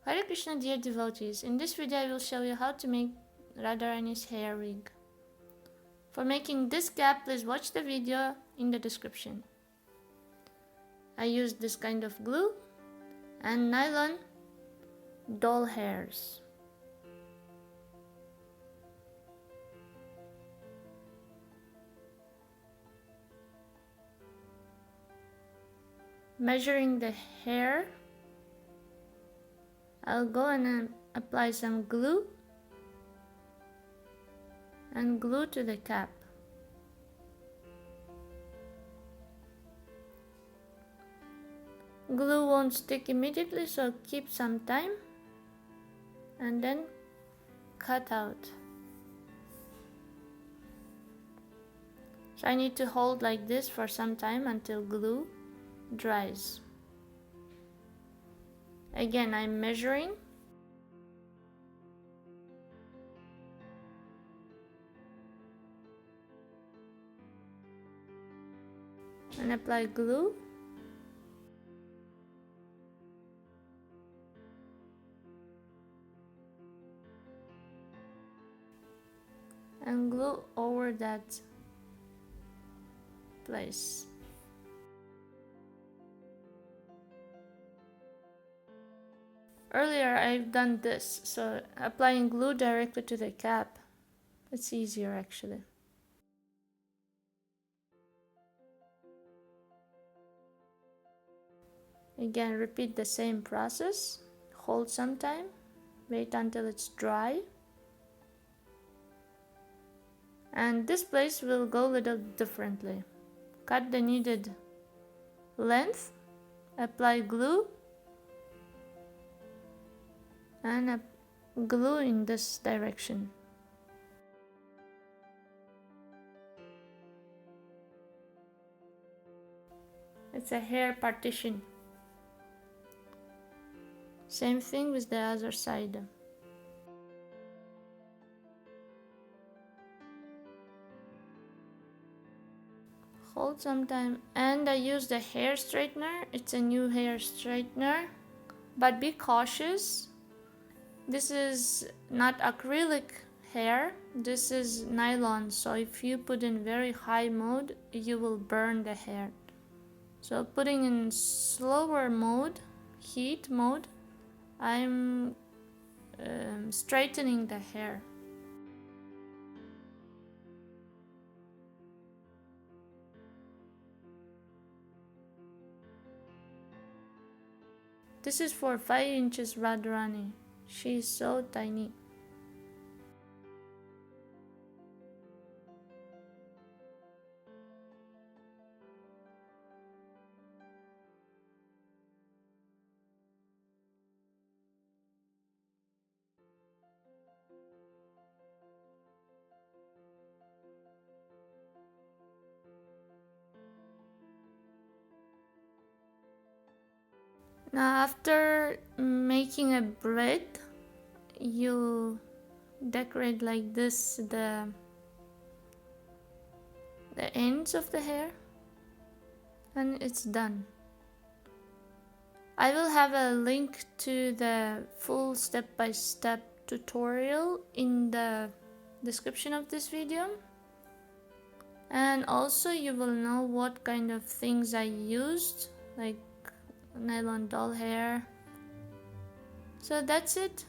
Hare Krishna, dear devotees. In this video I will show you how to make Radharani's hair wig. For making this cap, please watch the video in the description. I used this kind of glue and nylon doll hairs. Measuring the hair, I'll go and apply some glue and glue to the cap. Glue won't stick immediately, so keep some time and then cut out. So I need to hold like this for some time until glue dries. Again, I'm measuring. And apply glue. And glue over that place. Earlier I've done this, so applying glue directly to the cap, it's easier actually. Again, repeat the same process. Hold some time, wait until it's dry. And this place will go a little differently. Cut the needed length, apply glue, and glue in this direction. It's a hair partition. Same thing with the other side. Hold some time, and I use the hair straightener. It's a new hair straightener, but be cautious. This is not acrylic hair, this is nylon, so if you put in very high mode, you will burn the hair. So putting in slower mode, heat mode, I'm straightening the hair. This is for 5 inches Radharani. She is so tiny. Now after making a braid, you decorate like this the ends of the hair, and it's done. I will have a link to the full step-by-step tutorial in the description of this video, and also you will know what kind of things I used, like nylon doll hair. So that's it,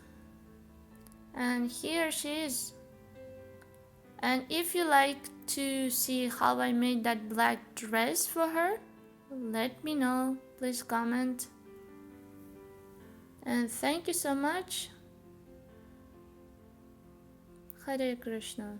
and here she is. And if you like to see how I made that black dress for her, let me know, please comment. And thank you so much. Hare Krishna.